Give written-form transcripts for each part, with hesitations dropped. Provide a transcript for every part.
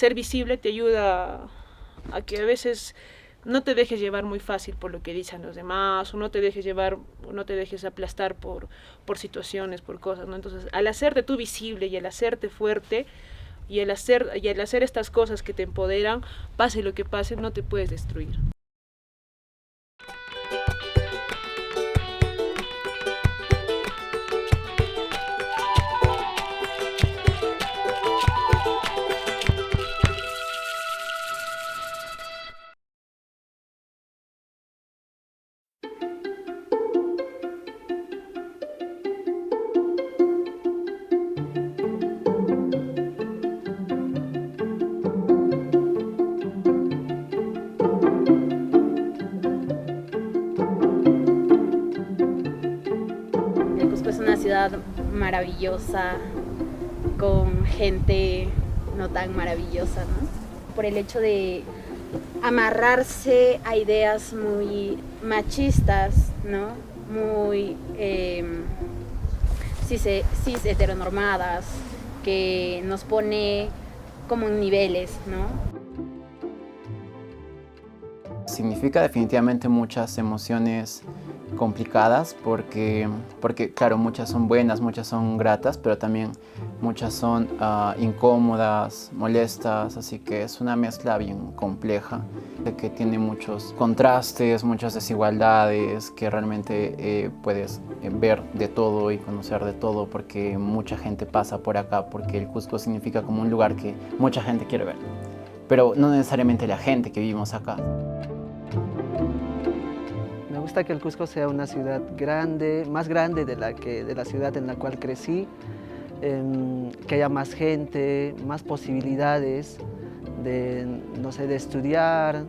ser visible te ayuda a que a veces no te dejes llevar muy fácil por lo que dicen los demás, o no te dejes llevar, o no te dejes aplastar por situaciones, por cosas, ¿no? Entonces, al hacerte tú visible y al hacerte fuerte, y al hacer estas cosas que te empoderan, pase lo que pase, no te puedes destruir. El Cusco es una ciudad maravillosa, con gente no tan maravillosa, ¿no? Por el hecho de amarrarse a ideas muy machistas, ¿no? Muy cis heteronormadas, que nos pone como en niveles, ¿no? Significa definitivamente muchas emociones complicadas porque claro, muchas son buenas, muchas son gratas, pero también muchas son incómodas, molestas, así que es una mezcla bien compleja, que tiene muchos contrastes, muchas desigualdades, que realmente puedes ver de todo y conocer de todo porque mucha gente pasa por acá, porque el Cusco significa como un lugar que mucha gente quiere ver, pero no necesariamente la gente que vivimos acá. Me gusta que el Cusco sea una ciudad grande, más grande de la ciudad en la cual crecí, que haya más gente, más posibilidades de, no sé, de estudiar,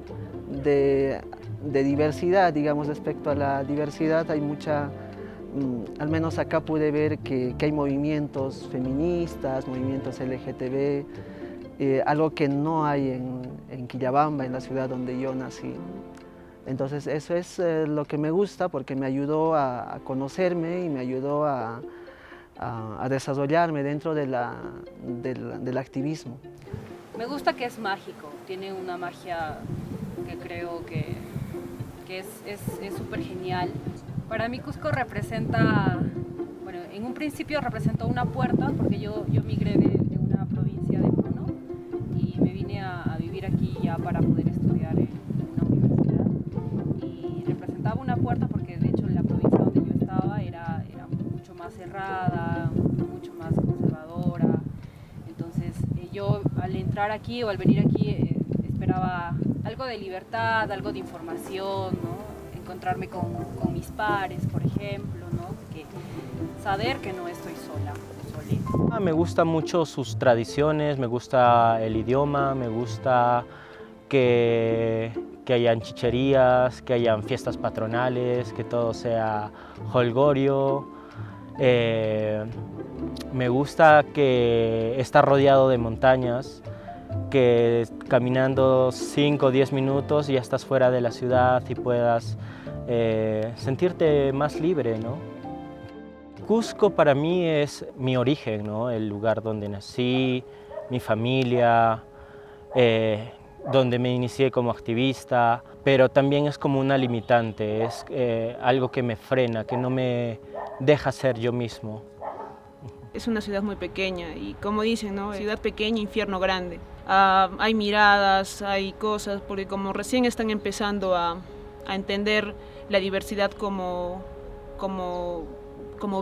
de diversidad, digamos, respecto a la diversidad hay mucha, al menos acá pude ver que hay movimientos feministas, movimientos LGTB, algo que no hay en Quillabamba, en la ciudad donde yo nací. Entonces eso es lo que me gusta porque me ayudó a conocerme y me ayudó a desarrollarme dentro del activismo. Me gusta que es mágico, tiene una magia que creo que es súper genial. Para mí Cusco representa, bueno, en un principio representó una puerta porque yo migré de una provincia de Puno y me vine a vivir aquí ya para poder estudiar en una universidad. Y representaba una puerta porque de hecho la provincia donde yo estaba era mucho más cerrada, mucho más conservadora. Entonces yo al entrar aquí o al venir aquí esperaba algo de libertad, algo de información, ¿no? Encontrarme con mis pares, por ejemplo, ¿no? Saber que no estoy sola o solita. Me gustan mucho sus tradiciones, me gusta el idioma, me gusta que hayan chicherías, que hayan fiestas patronales, que todo sea holgorio. Me gusta que está rodeado de montañas, que caminando 5 o 10 minutos ya estás fuera de la ciudad y puedas sentirte más libre, ¿no? Cusco para mí es mi origen, ¿no? El lugar donde nací, mi familia, donde me inicié como activista, pero también es como una limitante, es algo que me frena, que no me deja ser yo mismo. Es una ciudad muy pequeña y como dicen, ¿no? Ciudad pequeña, infierno grande. Hay miradas, hay cosas, porque como recién están empezando a entender la diversidad como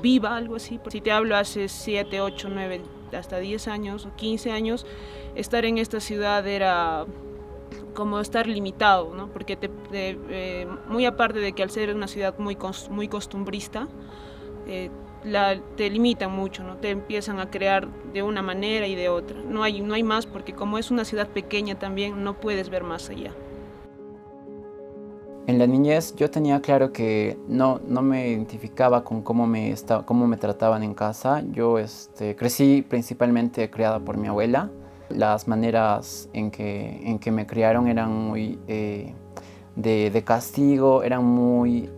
viva, algo así. Si te hablo hace 7, 8, 9, hasta 10 años o 15 años, estar en esta ciudad era como estar limitado, ¿no? Porque muy aparte de que al ser una ciudad muy costumbrista, te limitan mucho, ¿no? Te empiezan a crear de una manera y de otra. No hay más porque como es una ciudad pequeña también no puedes ver más allá. En la niñez yo tenía claro que no me identificaba con cómo me trataban en casa. Yo crecí principalmente criada por mi abuela. Las maneras en que me criaron eran muy de castigo, eran muy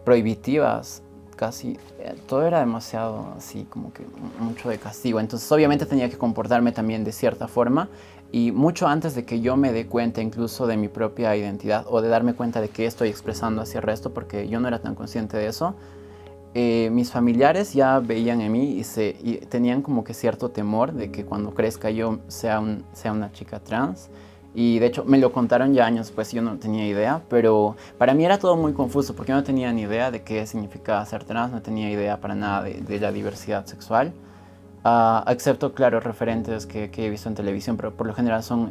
prohibitivas. casi, todo era demasiado así, como que mucho de castigo. Entonces obviamente tenía que comportarme también de cierta forma, y mucho antes de que yo me dé cuenta incluso de mi propia identidad o de darme cuenta de que estoy expresando hacia el resto, porque yo no era tan consciente de eso, mis familiares ya veían en mí y tenían como que cierto temor de que cuando crezca yo sea una chica trans. Y de hecho me lo contaron ya años después, yo no tenía idea, pero para mí era todo muy confuso porque yo no tenía ni idea de qué significaba ser trans, no tenía idea para nada de la diversidad sexual, excepto, claro, referentes que he visto en televisión, pero por lo general son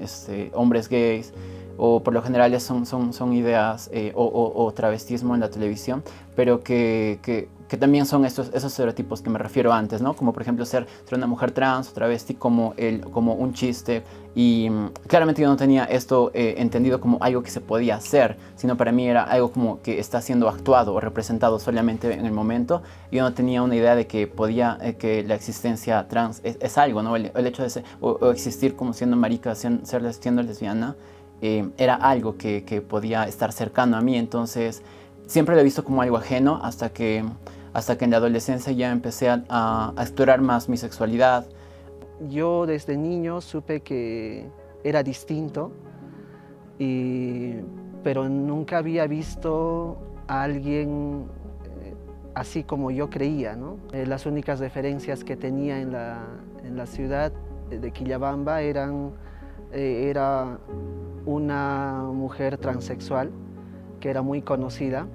hombres gays, o por lo general son ideas o travestismo en la televisión, pero que también son esos estereotipos que me refiero antes, ¿no? Como por ejemplo ser una mujer trans o travesti como un chiste. Y claramente yo no tenía esto entendido como algo que se podía hacer, sino para mí era algo como que está siendo actuado o representado solamente en el momento. Yo no tenía una idea de que que la existencia trans es algo, ¿no? El hecho de ser, o existir como siendo marica, siendo lesbiana, era algo que podía estar cercano a mí. Entonces siempre lo he visto como algo ajeno hasta que en la adolescencia ya empecé a explorar más mi sexualidad. Yo desde niño supe que era distinto, pero nunca había visto a alguien así como yo creía, ¿no? Las únicas referencias que tenía en la ciudad de Quillabamba era una mujer transexual que era muy conocida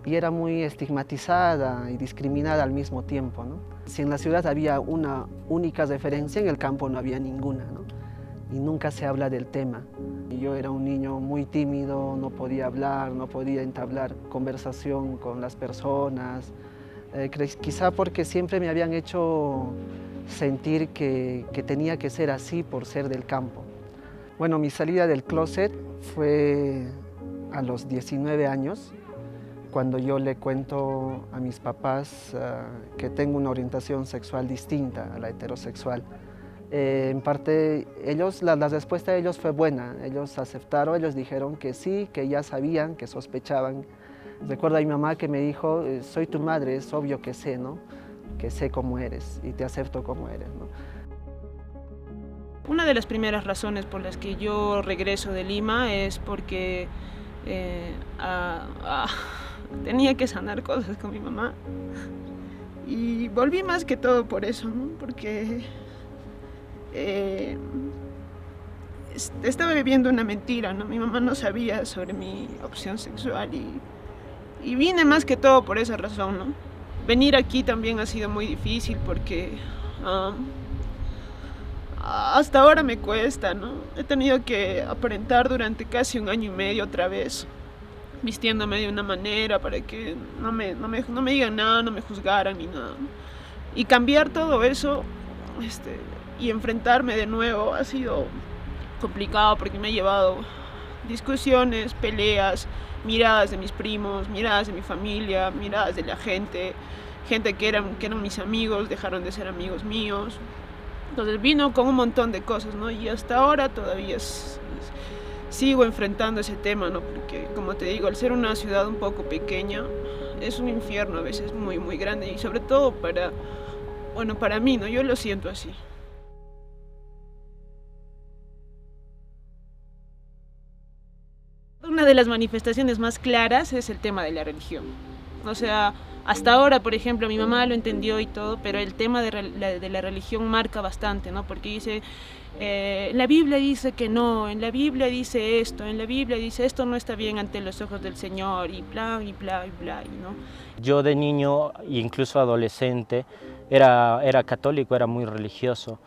y era muy estigmatizada y discriminada al mismo tiempo, ¿no? Si en la ciudad había una única referencia, en el campo no había ninguna, ¿no? Y nunca se habla del tema. Yo era un niño muy tímido, no podía hablar, no podía entablar conversación con las personas, quizá porque siempre me habían hecho sentir que tenía que ser así por ser del campo. Bueno, mi salida del closet fue a los 19 años, cuando yo le cuento a mis papás que tengo una orientación sexual distinta a la heterosexual. En parte, la respuesta de ellos fue buena. Ellos aceptaron, ellos dijeron que sí, que ya sabían, que sospechaban. Recuerdo a mi mamá que me dijo, soy tu madre, es obvio que sé, ¿no? Que sé cómo eres y te acepto como eres, ¿no? Una de las primeras razones por las que yo regreso de Lima es porque tenía que sanar cosas con mi mamá. Y volví más que todo por eso, ¿no? Porque estaba viviendo una mentira, ¿no? Mi mamá no sabía sobre mi opción sexual y vine más que todo por esa razón, ¿no? Venir aquí también ha sido muy difícil porque hasta ahora me cuesta, ¿no? He tenido que aparentar durante casi 1 año y medio otra vez, vistiéndome de una manera para que no me digan nada, no me juzgaran ni nada. Y cambiar todo eso y enfrentarme de nuevo ha sido complicado porque me ha llevado discusiones, peleas, miradas de mis primos, miradas de mi familia, miradas de la gente que eran mis amigos, dejaron de ser amigos míos. Entonces vino con un montón de cosas, ¿no? Y hasta ahora todavía sigo enfrentando ese tema, ¿no? Porque, como te digo, al ser una ciudad un poco pequeña, es un infierno a veces muy, muy grande. Y sobre todo para mí, ¿no? Yo lo siento así. Una de las manifestaciones más claras es el tema de la religión. O sea, hasta ahora, por ejemplo, mi mamá lo entendió y todo, pero el tema de la religión marca bastante, ¿no? Porque dice, en la Biblia dice que no, en la Biblia dice esto, en la Biblia dice esto no está bien ante los ojos del Señor, y bla, y bla, y bla, ¿no? Yo de niño, incluso adolescente, era católico, era muy religioso.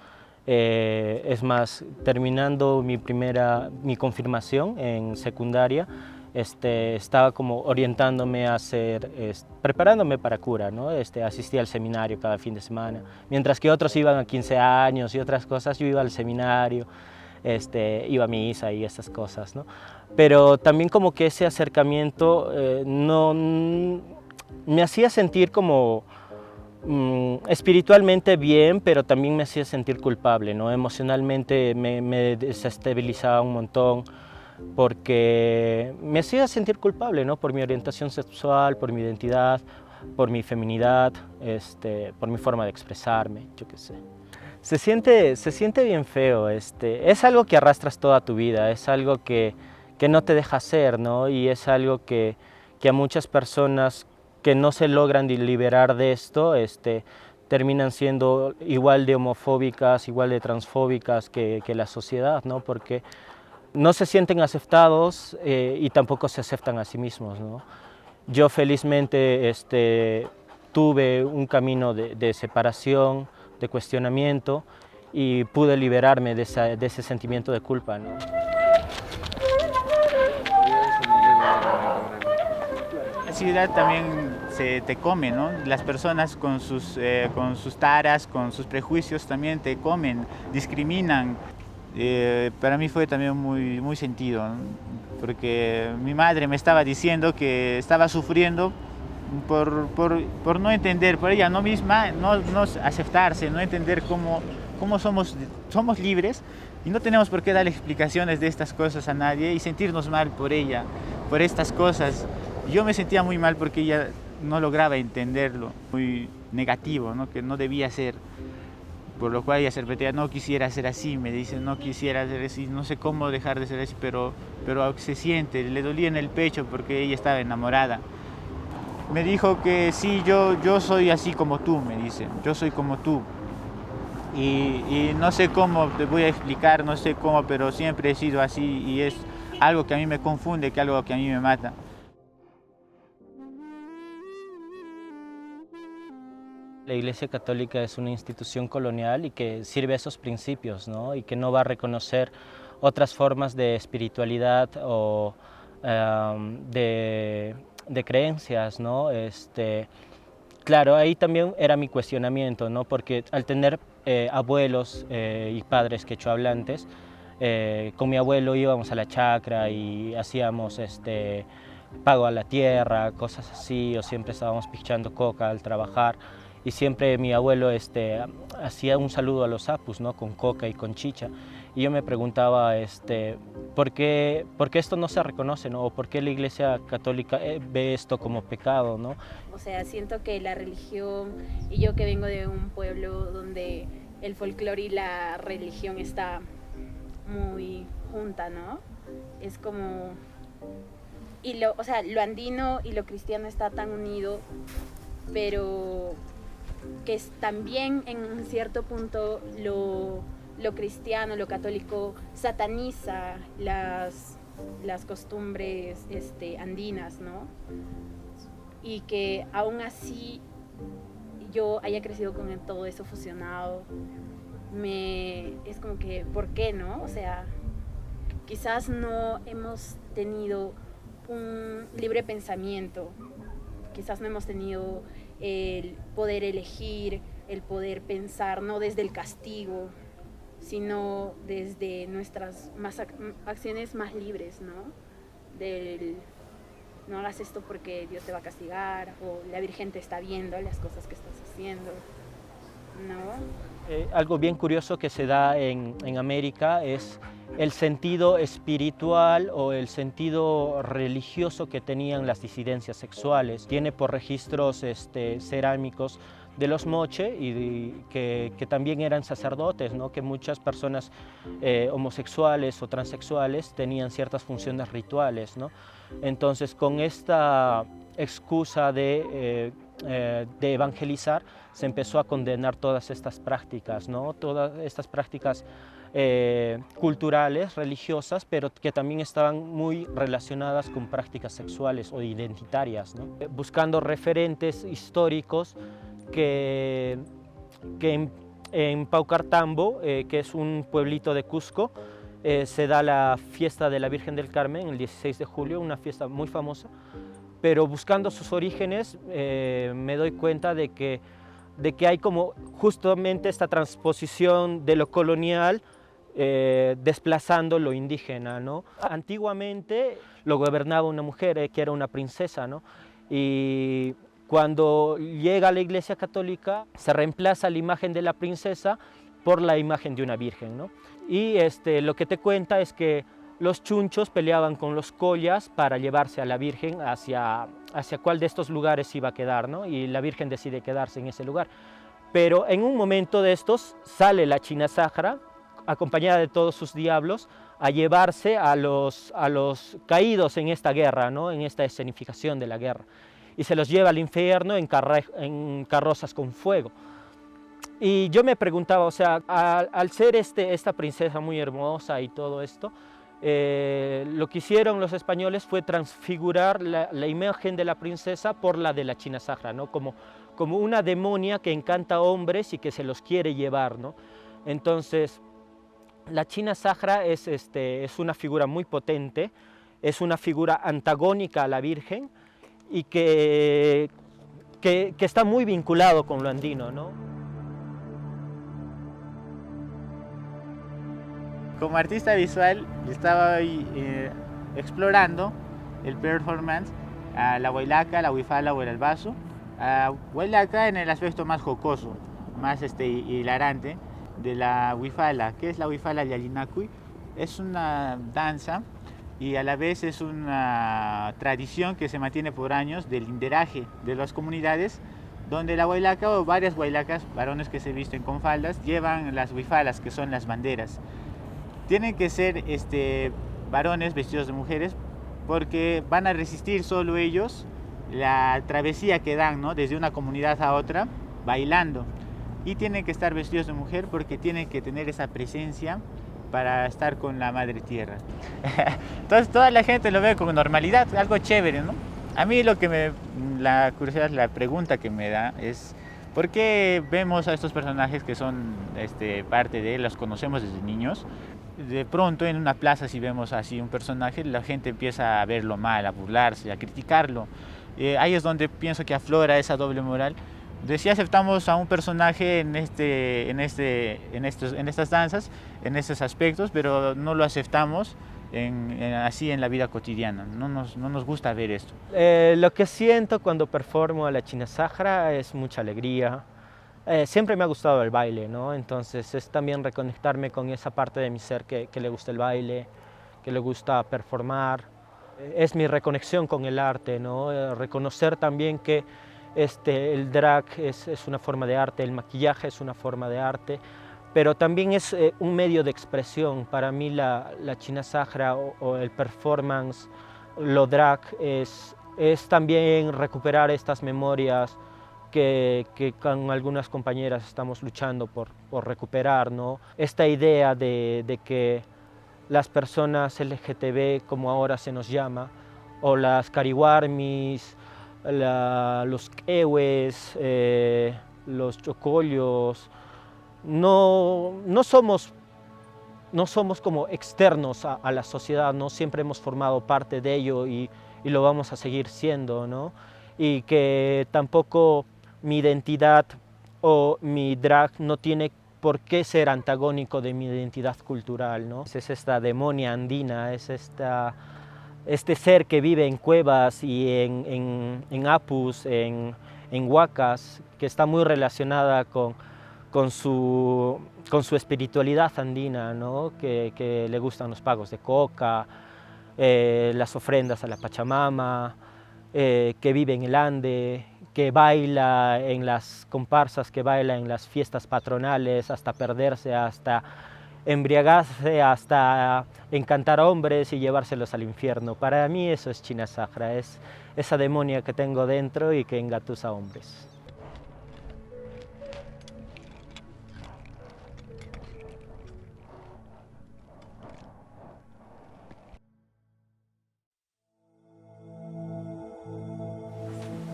Es más, terminando mi confirmación en secundaria, estaba como orientándome a preparándome para cura, ¿no? Asistía al seminario cada fin de semana. Mientras que otros iban a 15 años y otras cosas, yo iba al seminario, iba a misa y esas cosas, ¿no? Pero también como que ese acercamiento no me hacía sentir como espiritualmente bien, pero también me hacía sentir culpable, ¿no? Emocionalmente me desestabilizaba un montón, porque me hacía sentir culpable, ¿no? Por mi orientación sexual, por mi identidad, por mi feminidad, por mi forma de expresarme, yo qué sé. Se siente bien feo, es algo que arrastras toda tu vida, es algo que no te deja hacer, ¿no? Y es algo que a muchas personas que no se logran liberar de esto, terminan siendo igual de homofóbicas, igual de transfóbicas que la sociedad, ¿no? Porque no se sienten aceptados y tampoco se aceptan a sí mismos, ¿no? Yo felizmente tuve un camino de separación, de cuestionamiento y pude liberarme de ese sentimiento de culpa, ¿no? La ciudad también te come, ¿no? Las personas con sus taras, con sus prejuicios también te comen, discriminan. Para mí fue también muy sentido, ¿no? Porque mi madre me estaba diciendo que estaba sufriendo por no entender, por ella no misma, no aceptarse, no entender cómo somos libres y no tenemos por qué darle explicaciones de estas cosas a nadie y sentirnos mal por ella, por estas cosas. Yo me sentía muy mal porque ella no lograba entenderlo, muy negativo, ¿no? Que no debía ser. Por lo cual ella se repetía, no quisiera ser así, me dice, no quisiera ser así, no sé cómo dejar de ser así, pero se siente, le dolía en el pecho porque ella estaba enamorada. Me dijo que sí, yo soy así como tú, me dice, yo soy como tú. Y no sé cómo, te voy a explicar, no sé cómo, pero siempre he sido así y es algo que a mí me confunde, que algo que a mí me mata. La Iglesia Católica es una institución colonial y que sirve a esos principios, ¿no? Y que no va a reconocer otras formas de espiritualidad o de creencias, ¿no? Claro, ahí también era mi cuestionamiento, ¿no? Porque al tener abuelos y padres quechohablantes, con mi abuelo íbamos a la chacra y hacíamos pago a la tierra, cosas así, o siempre estábamos pichando coca al trabajar. Y siempre mi abuelo hacía un saludo a los apus, ¿no? Con coca y con chicha. Y yo me preguntaba, ¿por qué esto no se reconoce, ¿no? ¿O por qué la Iglesia Católica ve esto como pecado, ¿no? O sea, siento que la religión, y yo que vengo de un pueblo donde el folclore y la religión está muy junta, ¿no? Es como... o sea, lo andino y lo cristiano está tan unido, pero que también en un cierto punto lo cristiano, lo católico sataniza las costumbres andinas, ¿no? Y que aún así yo haya crecido con todo eso fusionado, es como que, ¿por qué no? O sea, quizás no hemos tenido un libre pensamiento, quizás no hemos tenido el poder elegir, el poder pensar, no desde el castigo, sino desde nuestras acciones más libres, ¿no? No hagas esto porque Dios te va a castigar, o la Virgen te está viendo las cosas que estás haciendo, ¿no? Algo bien curioso que se da en América es el sentido espiritual o el sentido religioso que tenían las disidencias sexuales. Tiene por registros cerámicos de los moche y que también eran sacerdotes, ¿no? Que muchas personas homosexuales o transexuales tenían ciertas funciones rituales, ¿no? Entonces, con esta excusa de evangelizar, se empezó a condenar todas estas prácticas, ¿no? Todas estas prácticas culturales, religiosas, pero que también estaban muy relacionadas con prácticas sexuales o identitarias, ¿no? Buscando referentes históricos que en Paucartambo, que es un pueblito de Cusco, se da la fiesta de la Virgen del Carmen el 16 de julio, una fiesta muy famosa, pero buscando sus orígenes me doy cuenta de que hay como justamente esta transposición de lo colonial desplazando lo indígena, ¿no? Antiguamente lo gobernaba una mujer que era una princesa, ¿no? Y cuando llega a la Iglesia Católica se reemplaza la imagen de la princesa por la imagen de una virgen, ¿no? Y lo que te cuenta es que los chunchos peleaban con los collas para llevarse a la Virgen hacia cuál de estos lugares iba a quedar, ¿no? Y la Virgen decide quedarse en ese lugar. Pero en un momento de estos sale la China Sahara, acompañada de todos sus diablos, a llevarse a los caídos en esta guerra, ¿no? En esta escenificación de la guerra. Y se los lleva al infierno en carrozas con fuego. Y yo me preguntaba, o sea, al ser esta princesa muy hermosa y todo esto, lo que hicieron los españoles fue transfigurar la imagen de la princesa por la de la China Sahara, ¿no? Como una demonia que encanta a hombres y que se los quiere llevar, ¿no? Entonces, la China Sahara es una figura muy potente, es una figura antagónica a la Virgen y que está muy vinculado con lo andino, ¿no? Como artista visual estaba hoy explorando el performance a la huaylaca, la huifala o el albazo. A huaylaca en el aspecto más jocoso, más hilarante de la huifala. ¿Qué es la huifala Yalinacuy? Es una danza y a la vez es una tradición que se mantiene por años del linderaje de las comunidades, donde la huaylaca o varias huaylacas, varones que se visten con faldas, llevan las huifalas, que son las banderas. Tienen que ser varones vestidos de mujeres porque van a resistir solo ellos la travesía que dan, ¿no? Desde una comunidad a otra bailando, y tienen que estar vestidos de mujer porque tienen que tener esa presencia para estar con la madre tierra. Entonces toda la gente lo ve con normalidad, algo chévere, ¿no? A mí la curiosidad, la pregunta que me da es ¿por qué vemos a estos personajes que son parte de él, los conocemos desde niños? De pronto en una plaza, si vemos así un personaje, la gente empieza a verlo mal, a burlarse, a criticarlo. Ahí es donde pienso que aflora esa doble moral. De si aceptamos a un personaje en estas danzas, en estos aspectos, pero no lo aceptamos así en la vida cotidiana. No nos gusta ver esto. Lo que siento cuando performo a la China Sahara es mucha alegría. Siempre me ha gustado el baile, ¿no? Entonces es también reconectarme con esa parte de mi ser que le gusta el baile, que le gusta performar. Es mi reconexión con el arte, ¿no? Reconocer también que el drag es una forma de arte, el maquillaje es una forma de arte, pero también es un medio de expresión. Para mí la China Sahara o el performance, lo drag, es también recuperar estas memorias que con algunas compañeras estamos luchando por recuperar, ¿no? Esta idea de que las personas LGTB, como ahora se nos llama, o las cariwarmis, los quewes, los chocollos, no somos como externos a la sociedad, ¿no? Siempre hemos formado parte de ello y lo vamos a seguir siendo, ¿no? Y que tampoco mi identidad o mi drag no tiene por qué ser antagónico de mi identidad cultural, ¿no? Es esta demonia andina, es este ser que vive en cuevas y en apus, en huacas, que está muy relacionada con su espiritualidad andina, ¿no? Que le gustan los pagos de coca, las ofrendas a la Pachamama, que vive en el Ande, que baila en las comparsas, que baila en las fiestas patronales hasta perderse, hasta embriagarse, hasta encantar a hombres y llevárselos al infierno. Para mí eso es China Sahara, es esa demonia que tengo dentro y que engatusa a hombres.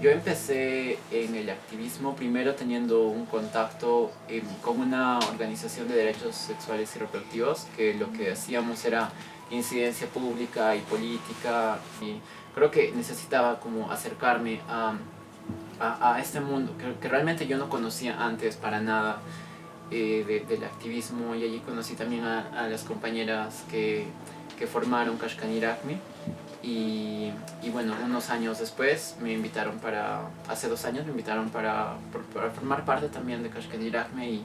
Yo empecé en el activismo primero teniendo un contacto con una organización de derechos sexuales y reproductivos, que lo que hacíamos era incidencia pública y política, y creo que necesitaba como acercarme a este mundo que realmente yo no conocía antes para nada del activismo, y allí conocí también a las compañeras que formaron Kashkan Irakmi. Y bueno, unos años después hace 2 años me invitaron para formar parte también de Kashkan Irakmi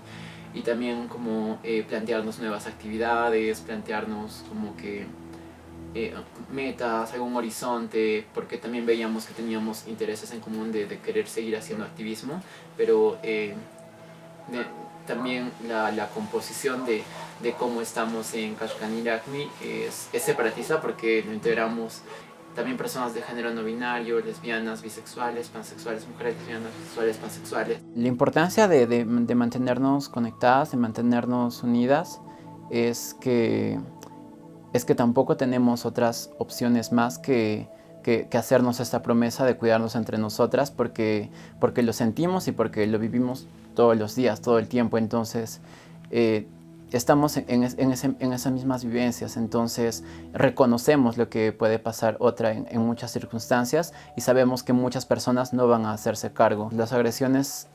y también como plantearnos nuevas actividades, plantearnos como que metas, algún horizonte, porque también veíamos que teníamos intereses en común de querer seguir haciendo activismo, pero también la composición de cómo estamos en Kashkaninrakmi es separatista, porque lo integramos también personas de género no binario, lesbianas, bisexuales, pansexuales, mujeres lesbianas, bisexuales, pansexuales. La importancia de mantenernos conectadas, de mantenernos unidas, es que tampoco tenemos otras opciones más que hacernos esta promesa de cuidarnos entre nosotras, porque lo sentimos y porque lo vivimos todos los días, todo el tiempo. Entonces estamos en esas mismas vivencias, entonces reconocemos lo que puede pasar otra en muchas circunstancias, y sabemos que muchas personas no van a hacerse cargo. Las agresiones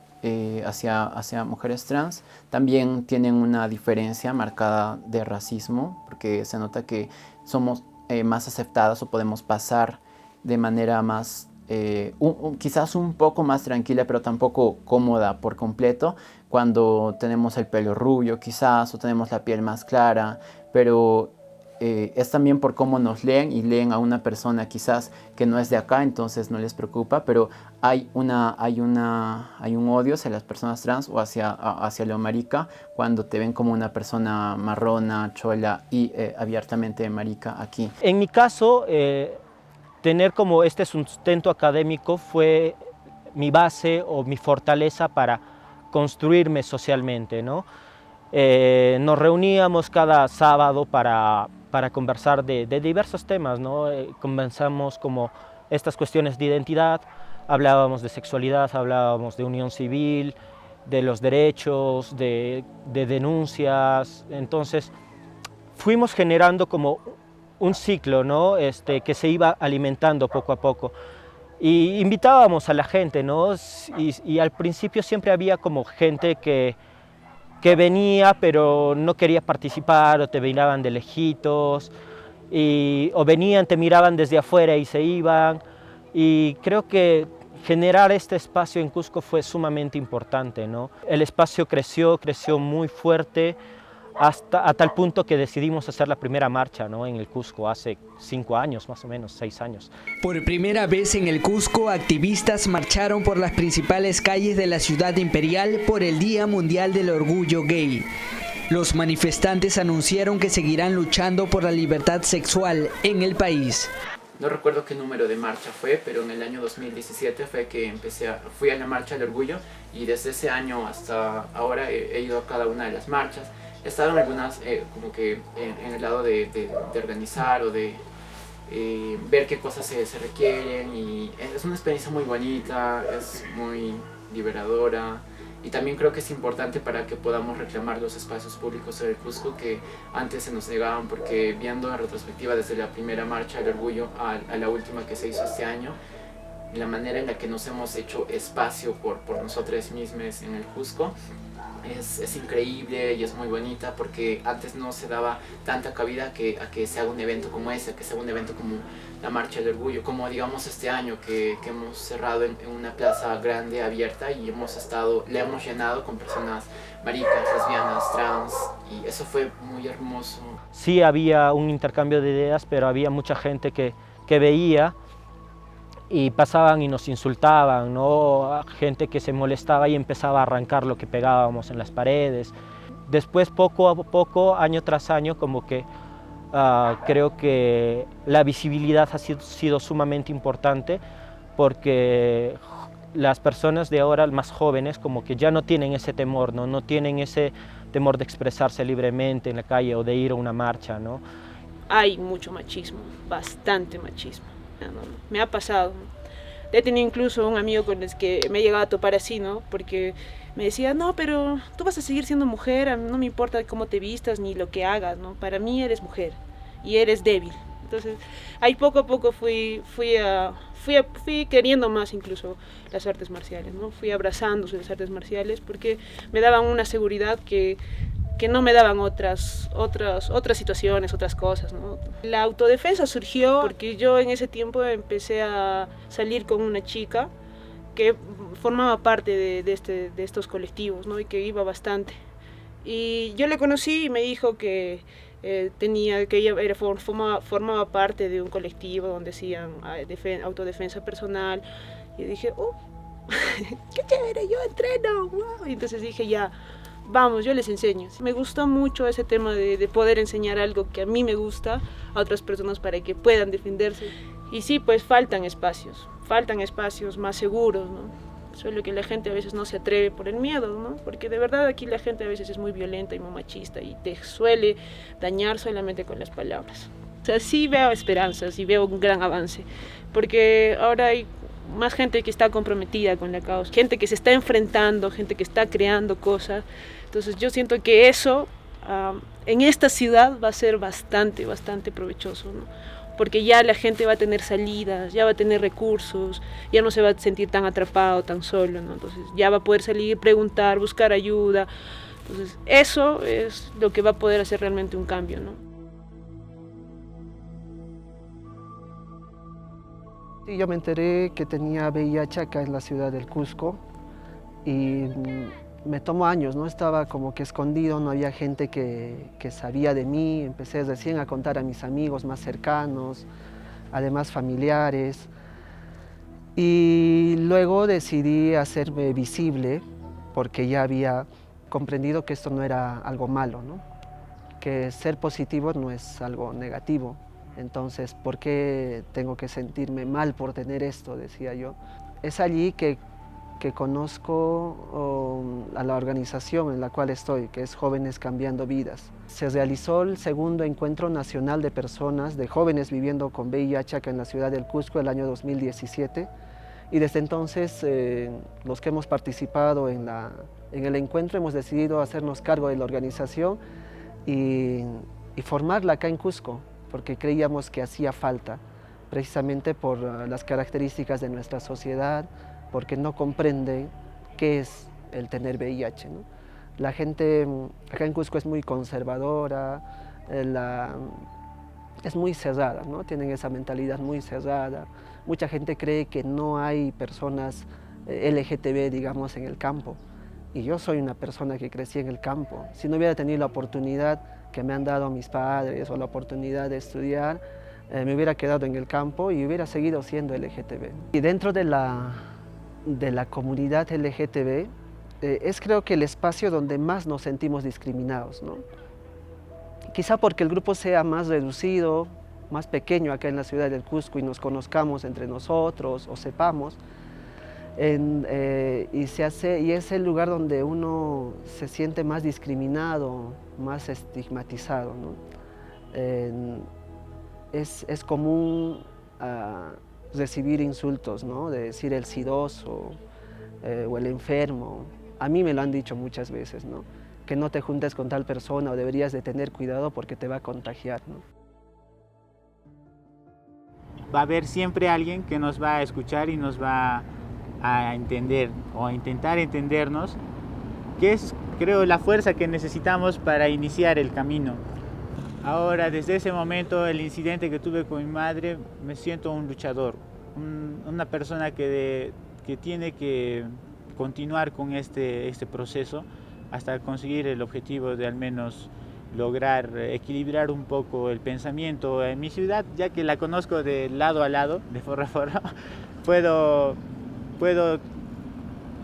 hacia mujeres trans también tienen una diferencia marcada de racismo, porque se nota que somos más aceptadas o podemos pasar de manera más, quizás un poco más tranquila, pero tampoco cómoda por completo, cuando tenemos el pelo rubio quizás, o tenemos la piel más clara, pero es también por cómo nos leen, y leen a una persona quizás que no es de acá, entonces no les preocupa, pero hay un odio hacia las personas trans o hacia lo marica, cuando te ven como una persona marrona, chola y abiertamente marica aquí. En mi caso, tener como este sustento académico fue mi base o mi fortaleza para construirme socialmente, ¿no? Nos reuníamos cada sábado para conversar de diversos temas, ¿no? Conversamos como estas cuestiones de identidad, hablábamos de sexualidad, hablábamos de unión civil, de los derechos, de denuncias. Entonces fuimos generando como un ciclo, ¿no? Que se iba alimentando poco a poco. Y invitábamos a la gente, ¿no? Y al principio siempre había como gente que venía pero no quería participar, o te miraban de lejitos, o venían, te miraban desde afuera y se iban. Y creo que generar este espacio en Cusco fue sumamente importante, ¿no? El espacio creció muy fuerte, a tal punto que decidimos hacer la primera marcha, ¿no? En el Cusco hace 5 años, más o menos, 6 años. Por primera vez en el Cusco, activistas marcharon por las principales calles de la ciudad imperial por el Día Mundial del Orgullo Gay. Los manifestantes anunciaron que seguirán luchando por la libertad sexual en el país. No recuerdo qué número de marcha fue, pero en el año 2017 fue que fui a la Marcha del Orgullo, y desde ese año hasta ahora he ido a cada una de las marchas. He estado en algunas como que en el lado de organizar o de ver qué cosas se requieren, y es una experiencia muy bonita, es muy liberadora, y también creo que es importante para que podamos reclamar los espacios públicos en el Cusco que antes se nos negaban, porque viendo en retrospectiva desde la primera Marcha del Orgullo a la última que se hizo este año, la manera en la que nos hemos hecho espacio por nosotros mismos en el Cusco es increíble y es muy bonita, porque antes no se daba tanta cabida a que se haga un evento como ese, que se haga un evento como la Marcha del Orgullo, como digamos este año que hemos cerrado en una plaza grande, abierta, y la hemos llenado con personas maricas, lesbianas, trans, y eso fue muy hermoso. Sí había un intercambio de ideas, pero había mucha gente que veía y pasaban y nos insultaban, ¿no? Gente que se molestaba y empezaba a arrancar lo que pegábamos en las paredes. Después, poco a poco, año tras año, como que creo que la visibilidad ha sido sumamente importante, porque las personas de ahora, más jóvenes, como que ya no tienen ese temor, ¿no? No tienen ese temor de expresarse libremente en la calle o de ir a una marcha, ¿no? Hay mucho machismo, bastante machismo. Me ha pasado. He tenido incluso un amigo con el que me he llegado a topar así, ¿no? Porque me decía, no, pero tú vas a seguir siendo mujer, no me importa cómo te vistas ni lo que hagas, ¿no? Para mí eres mujer y eres débil. Entonces, ahí poco a poco fui queriendo más incluso las artes marciales, ¿no? Fui abrazándose las artes marciales porque me daban una seguridad que no me daban otras situaciones, otras cosas, ¿no? La autodefensa surgió porque yo en ese tiempo empecé a salir con una chica que formaba parte de estos colectivos, ¿no? Y que iba bastante. Y yo le conocí y me dijo que formaba parte de un colectivo donde hacían autodefensa personal, y dije, oh, qué chévere, yo entreno, wow. Y entonces dije, ya, vamos, yo les enseño. Me gustó mucho ese tema de poder enseñar algo que a mí me gusta a otras personas para que puedan defenderse. Y sí, pues faltan espacios más seguros, ¿no? Solo que la gente a veces no se atreve por el miedo, ¿no? Porque de verdad aquí la gente a veces es muy violenta y muy machista y te suele dañar solamente con las palabras. O sea, sí veo esperanzas y veo un gran avance, porque ahora hay más gente que está comprometida con la causa, gente que se está enfrentando, gente que está creando cosas. Entonces yo siento que eso en esta ciudad va a ser bastante provechoso, ¿no? Porque ya la gente va a tener salidas, ya va a tener recursos, ya no se va a sentir tan atrapado, tan solo, ¿no? Entonces ya va a poder salir, preguntar, buscar ayuda. Entonces eso es lo que va a poder hacer realmente un cambio, ¿no? Sí, yo me enteré que tenía VIH acá en la ciudad del Cusco y me tomó años, ¿no? Estaba como que escondido, no había gente que sabía de mí. Empecé recién a contar a mis amigos más cercanos, además familiares. Y luego decidí hacerme visible porque ya había comprendido que esto no era algo malo, ¿no? Que ser positivo no es algo negativo. Entonces, ¿por qué tengo que sentirme mal por tener esto?, decía yo. Es allí que conozco a la organización en la cual estoy, que es Jóvenes Cambiando Vidas. Se realizó el segundo encuentro nacional de personas, de jóvenes viviendo con VIH acá en la ciudad del Cusco el año 2017, y desde entonces los que hemos participado en el encuentro hemos decidido hacernos cargo de la organización y formarla acá en Cusco, porque creíamos que hacía falta, precisamente por las características de nuestra sociedad, porque no comprenden qué es el tener VIH, ¿no? La gente acá en Cusco es muy conservadora, es muy cerrada, ¿no? Tienen esa mentalidad muy cerrada. Mucha gente cree que no hay personas LGTB, digamos, en el campo. Y yo soy una persona que crecí en el campo. Si no hubiera tenido la oportunidad que me han dado mis padres o la oportunidad de estudiar, me hubiera quedado en el campo y hubiera seguido siendo LGTB. Y dentro de la comunidad LGTB, es creo que el espacio donde más nos sentimos discriminados, ¿no? Quizá porque el grupo sea más reducido, más pequeño acá en la ciudad del Cusco y nos conozcamos entre nosotros o sepamos, y es el lugar donde uno se siente más discriminado, más estigmatizado, ¿no? Es común recibir insultos, ¿no? De decir el sidoso o el enfermo. A mí me lo han dicho muchas veces, ¿no? Que no te juntes con tal persona o deberías de tener cuidado porque te va a contagiar, ¿no? Va a haber siempre alguien que nos va a escuchar y nos va a entender o a intentar entendernos, que es, creo, la fuerza que necesitamos para iniciar el camino. Ahora, desde ese momento, el incidente que tuve con mi madre, me siento un luchador, una persona que tiene que continuar con este proceso hasta conseguir el objetivo de al menos lograr equilibrar un poco el pensamiento en mi ciudad, ya que la conozco de lado a lado, de forro a forro.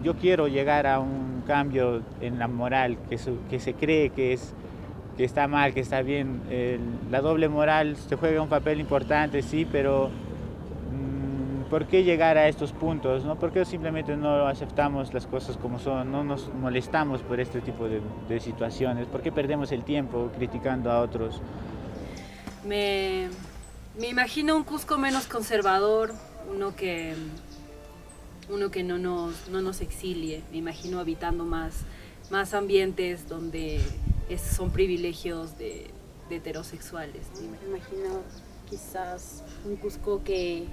Yo quiero llegar a un cambio en la moral que se cree que está mal, que está bien. La doble moral se juega un papel importante, sí, pero ¿por qué llegar a estos puntos, no? ¿Por qué simplemente no aceptamos las cosas como son, no nos molestamos por este tipo de situaciones? ¿Por qué perdemos el tiempo criticando a otros? Me imagino un Cusco menos conservador, uno que no nos exilie. Me imagino habitando más ambientes donde son privilegios de heterosexuales. Me imagino quizás un Cusco que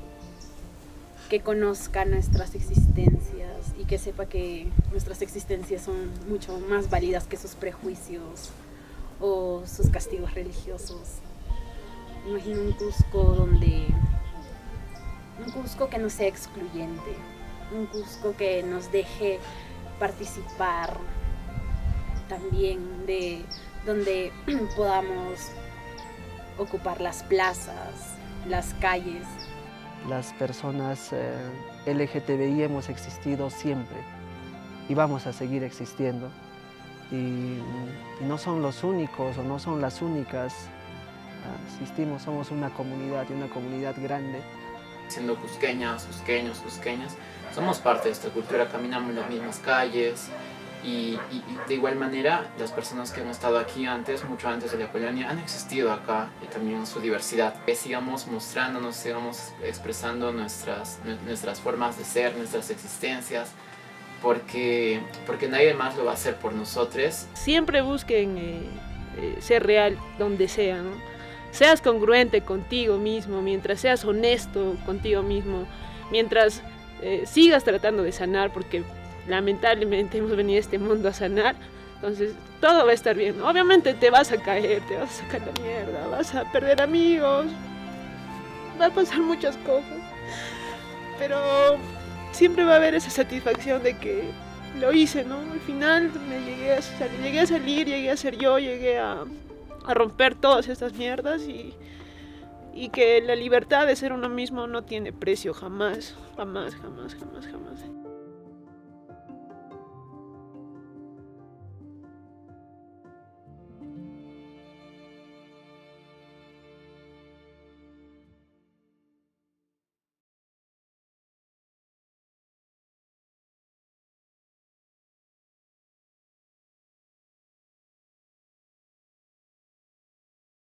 conozca nuestras existencias y que sepa que nuestras existencias son mucho más válidas que sus prejuicios o sus castigos religiosos. Me imagino un Cusco que no sea excluyente, un Cusco que nos deje participar también, donde podamos ocupar las plazas, las calles. Las personas LGTBI hemos existido siempre y vamos a seguir existiendo. Y no son los únicos o no son las únicas. Existimos, somos una comunidad y una comunidad grande. Siendo cusqueñas, cusqueños, cusqueñas, somos parte de esta cultura, caminamos las mismas calles y de igual manera las personas que han estado aquí antes, mucho antes de la colonia, han existido acá y también su diversidad. Que sigamos mostrándonos, sigamos expresando nuestras formas de ser, nuestras existencias, porque nadie más lo va a hacer por nosotros. Siempre busquen ser real donde sea, ¿no? Seas congruente contigo mismo, mientras seas honesto contigo mismo, mientras sigas tratando de sanar, porque lamentablemente hemos venido a este mundo a sanar, entonces todo va a estar bien. Obviamente te vas a caer, te vas a sacar la mierda, vas a perder amigos, va a pasar muchas cosas, pero siempre va a haber esa satisfacción de que lo hice, ¿no? Al final llegué a salir, llegué a ser yo, llegué a romper todas estas mierdas y que la libertad de ser uno mismo no tiene precio jamás, jamás, jamás, jamás, jamás.